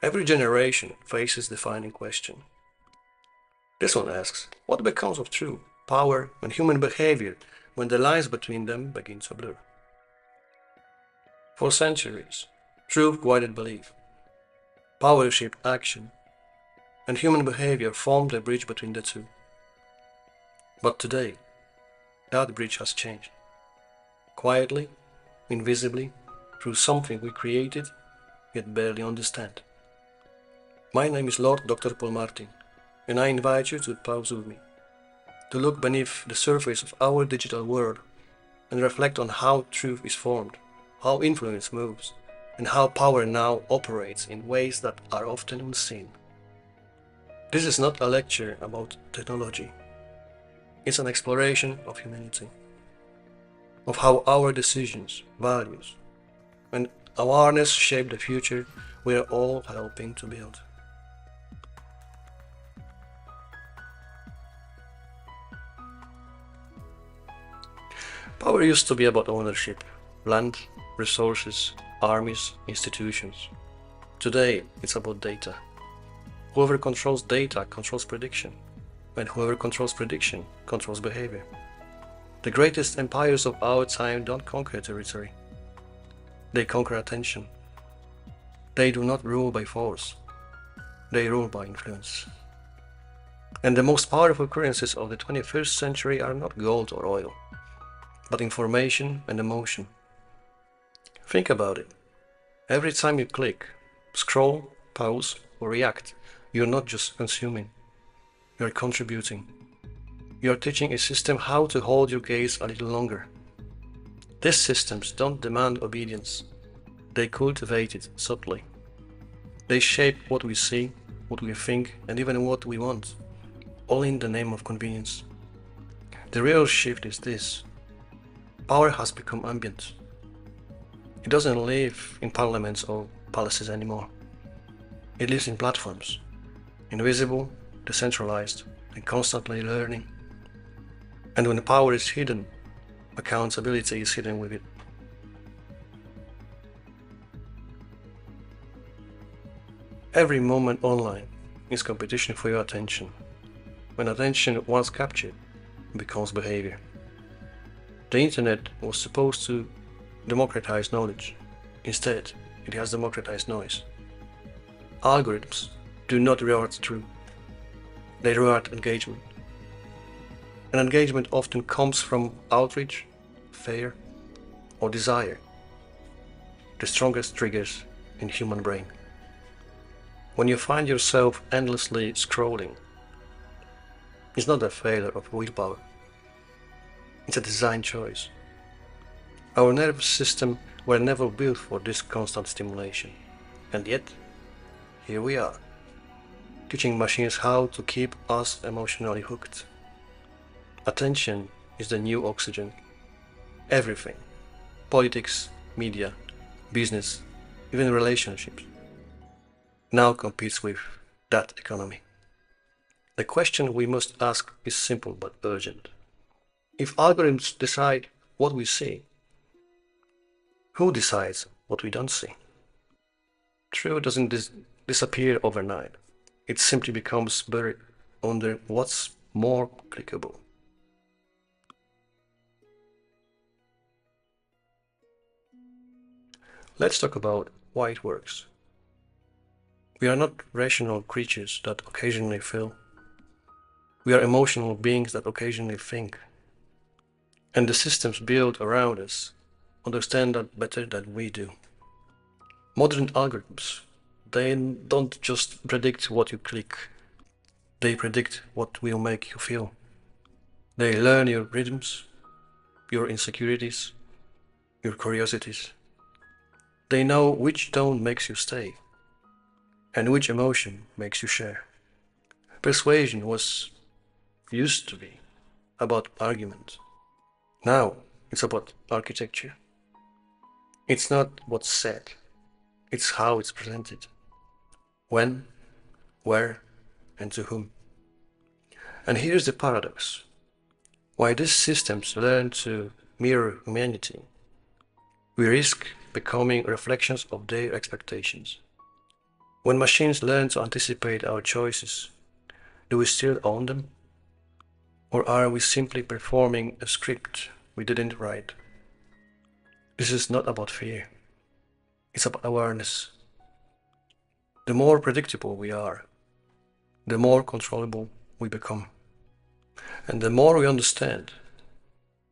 Every generation faces the defining question. This one asks, what becomes of truth, power, and human behavior when the lines between them begin to blur? For centuries, truth guided belief, power shaped action, and human behavior formed a bridge between the two. But today, that bridge has changed. Quietly, invisibly, through something we created yet barely understand. My name is Lord Dr. Paul Martin, and I invite you to pause with me, to look beneath the surface of our digital world and reflect on how truth is formed, how influence moves, and how power now operates in ways that are often unseen. This is not a lecture about technology. It's an exploration of humanity, of how our decisions, values, and awareness shape the future we are all helping to build. Power used to be about ownership, land, resources, armies, institutions. Today, it's about data. Whoever controls data controls prediction, and whoever controls prediction controls behavior. The greatest empires of our time don't conquer territory. They conquer attention. They do not rule by force. They rule by influence. And the most powerful currencies of the 21st century are not gold or oil, but information and emotion. Think about it. Every time you click, scroll, pause, or react, you're not just consuming, you're contributing. You're teaching a system how to hold your gaze a little longer. These systems don't demand obedience, they cultivate it subtly. They shape what we see, what we think, and even what we want, all in the name of convenience. The real shift is this. Power has become ambient. It doesn't live in parliaments or palaces anymore. It lives in platforms, invisible, decentralized, and constantly learning. And when power is hidden, accountability is hidden with it. Every moment online is competition for your attention. When attention once captured, becomes behavior. The internet was supposed to democratize knowledge. Instead, it has democratized noise. Algorithms do not reward truth. They reward engagement. And engagement often comes from outreach, fear, or desire, the strongest triggers in human brain. When you find yourself endlessly scrolling, it's not a failure of willpower. It's a design choice. Our nervous system were never built for this constant stimulation. And yet, here we are, teaching machines how to keep us emotionally hooked. Attention is the new oxygen. Everything, politics, media, business, even relationships, now competes with that economy. The question we must ask is simple but urgent. If algorithms decide what we see, who decides what we don't see? Truth doesn't disappear overnight. It simply becomes buried under what's more clickable. Let's talk about why it works. We are not rational creatures that occasionally feel. We are emotional beings that occasionally think. And the systems built around us understand that better than we do. Modern algorithms, they don't just predict what you click. They predict what will make you feel. They learn your rhythms, your insecurities, your curiosities. They know which tone makes you stay, and which emotion makes you share. Persuasion used to be about argument. Now it's about architecture. It's not what's said, it's how it's presented. When, where, and to whom. And here's the paradox. While these systems learn to mirror humanity, we risk becoming reflections of their expectations. When machines learn to anticipate our choices, do we still own them? Or are we simply performing a script we didn't write? This is not about fear. It's about awareness. The more predictable we are, the more controllable we become. And the more we understand,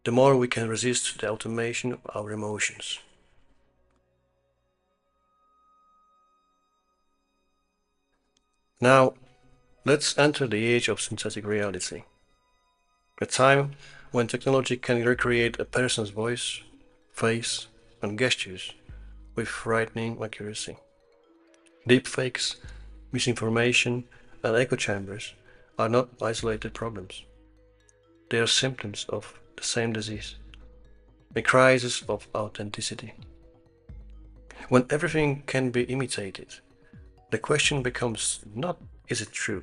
the more we can resist the automation of our emotions. Now, let's enter the age of synthetic reality, a time when technology can recreate a person's voice, face, and gestures with frightening accuracy. Deepfakes, misinformation, and echo chambers are not isolated problems. They are symptoms of the same disease, a crisis of authenticity. When everything can be imitated, the question becomes not is it true,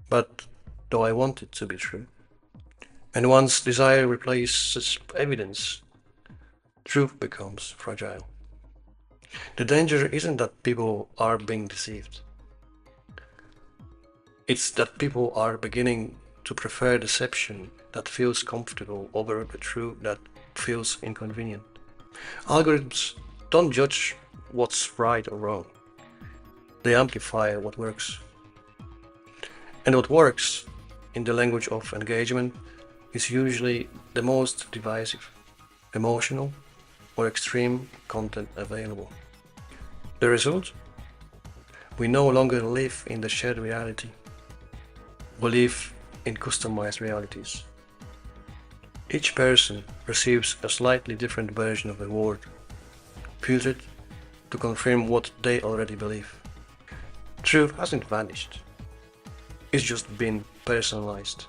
but do I want it to be true? And once desire replaces evidence, truth becomes fragile. The danger isn't that people are being deceived. It's that people are beginning to prefer deception that feels comfortable over the truth that feels inconvenient. Algorithms don't judge what's right or wrong. They amplify what works. And what works, in the language of engagement, is usually the most divisive, emotional, or extreme content available. The result? We no longer live in the shared reality. We live in customized realities. Each person receives a slightly different version of the world, filtered to confirm what they already believe. Truth hasn't vanished. It's just been personalized.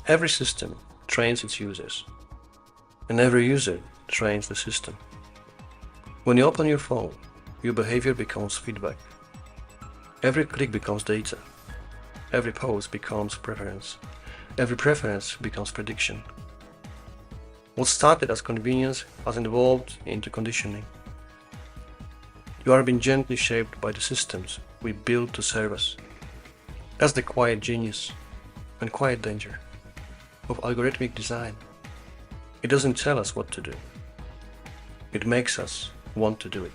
Every system trains its users, and every user trains the system. When you open your phone, your behavior becomes feedback. Every click becomes data. Every post becomes preference. Every preference becomes prediction. What started as convenience has evolved into conditioning. You are being gently shaped by the systems we build to serve us. That's the quiet genius and quiet danger of algorithmic design. It doesn't tell us what to do. It makes us want to do it.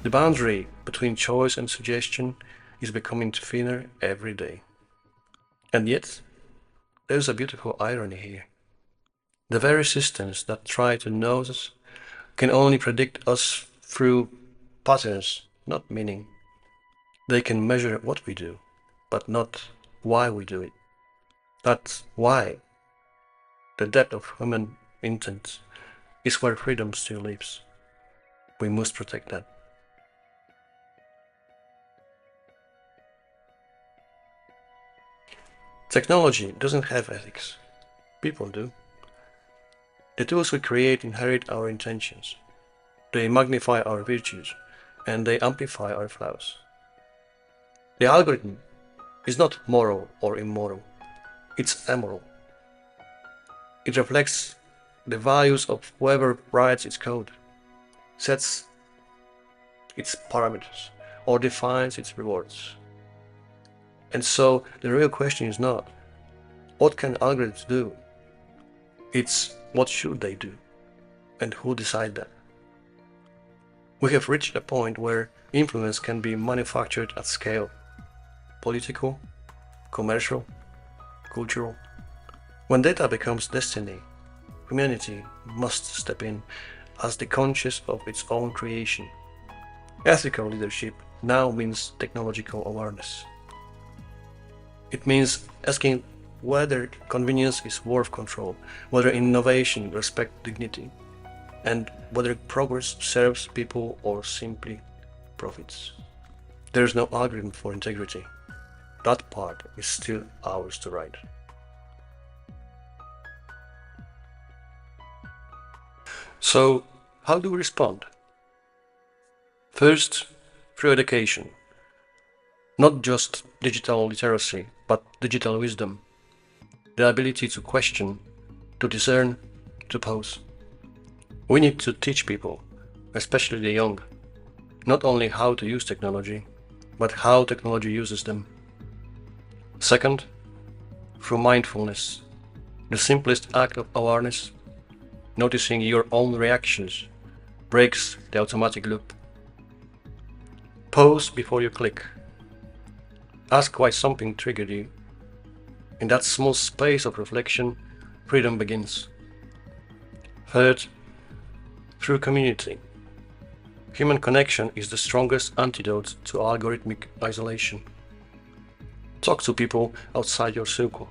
The boundary between choice and suggestion is becoming thinner every day. And yet, there's a beautiful irony here. The very systems that try to know us can only predict us through patterns, not meaning. They can measure what we do, but not why we do it. That's why the depth of human intent is where freedom still lives. We must protect that. Technology doesn't have ethics. People do. The tools we create inherit our intentions. They magnify our virtues, and they amplify our flaws. The algorithm is not moral or immoral. It's amoral. It reflects the values of whoever writes its code, sets its parameters, or defines its rewards. And so the real question is not, what can algorithms do? It's, what should they do? And who decide that? We have reached a point where influence can be manufactured at scale. Political, commercial, cultural. When data becomes destiny, humanity must step in as the conscious of its own creation. Ethical leadership now means technological awareness. It means asking whether convenience is worth control, whether innovation respects dignity, and whether progress serves people or simply profits. There is no argument for integrity. That part is still ours to write. So, how do we respond? First, through education. Not just digital literacy, but digital wisdom. The ability to question, to discern, to pause. We need to teach people, especially the young, not only how to use technology, but how technology uses them. Second, through mindfulness, the simplest act of awareness, noticing your own reactions, breaks the automatic loop. Pause before you click. Ask why something triggered you. In that small space of reflection, freedom begins. Third, through community. Human connection is the strongest antidote to algorithmic isolation. Talk to people outside your circle.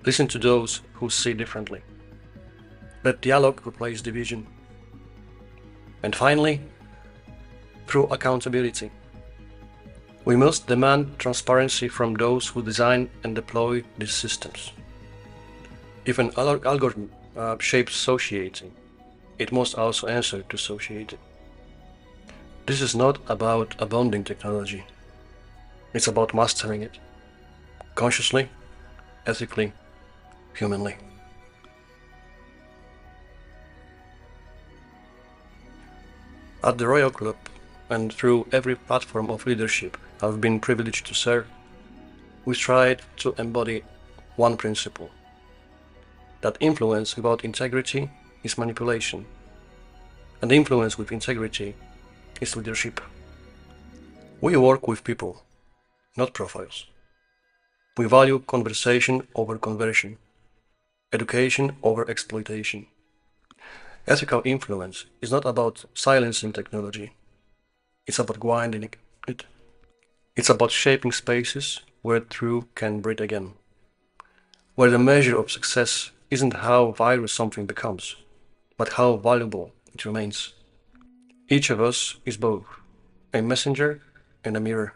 Listen to those who see differently. Let dialogue replace division. And finally, through accountability. We must demand transparency from those who design and deploy these systems. If an algorithm shapes society, it must also answer to society. This is not about abandoning technology. It's about mastering it, consciously, ethically, humanly. At the Royal Club, and through every platform of leadership I've been privileged to serve, we tried to embody one principle: that influence without integrity is manipulation, and influence with integrity is leadership. We work with people, not profiles. We value conversation over conversion, education over exploitation. Ethical influence is not about silencing technology. It's about grinding it. It's about shaping spaces where truth can breathe again. Where the measure of success isn't how viral something becomes, but how valuable it remains. Each of us is both a messenger and a mirror.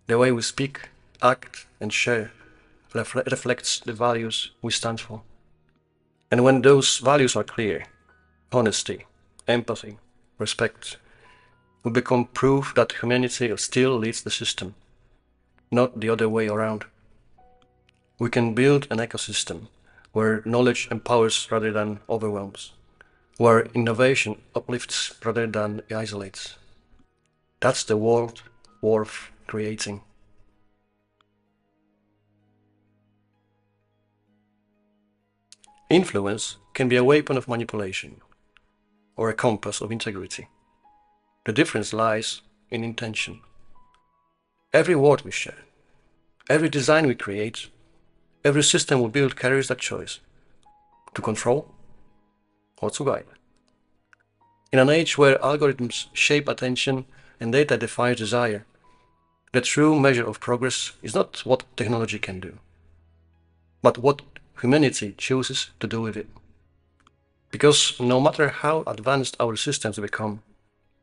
The way we speak, act, and share reflects the values we stand for. And when those values are clear, honesty, empathy, respect, we become proof that humanity still leads the system, not the other way around. We can build an ecosystem where knowledge empowers rather than overwhelms, where innovation uplifts rather than isolates. That's the world worth creating. Influence can be a weapon of manipulation or a compass of integrity. The difference lies in intention. Every word we share, every design we create, every system we build carries that choice: to control or to guide. In an age where algorithms shape attention and data defines desire, the true measure of progress is not what technology can do, but what humanity chooses to do with it. Because no matter how advanced our systems become,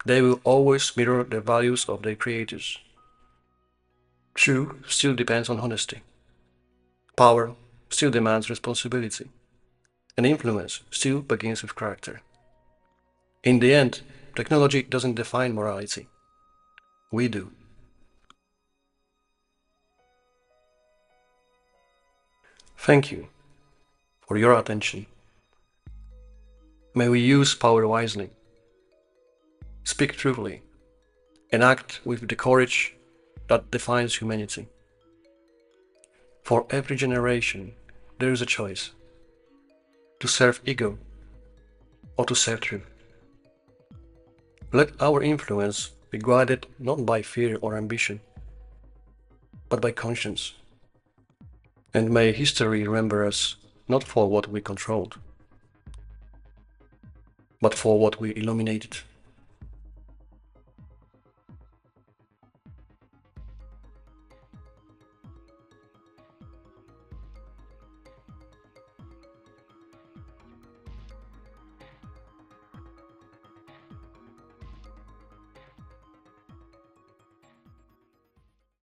they will always mirror the values of their creators. Truth still depends on honesty. Power still demands responsibility. And influence still begins with character. In the end, technology doesn't define morality. We do. Thank you for your attention. May we use power wisely, speak truthfully, and act with the courage that defines humanity. For every generation, there is a choice: to serve ego or to serve truth. Let our influence be guided not by fear or ambition, but by conscience. And may history remember us not for what we controlled, but for what we illuminated.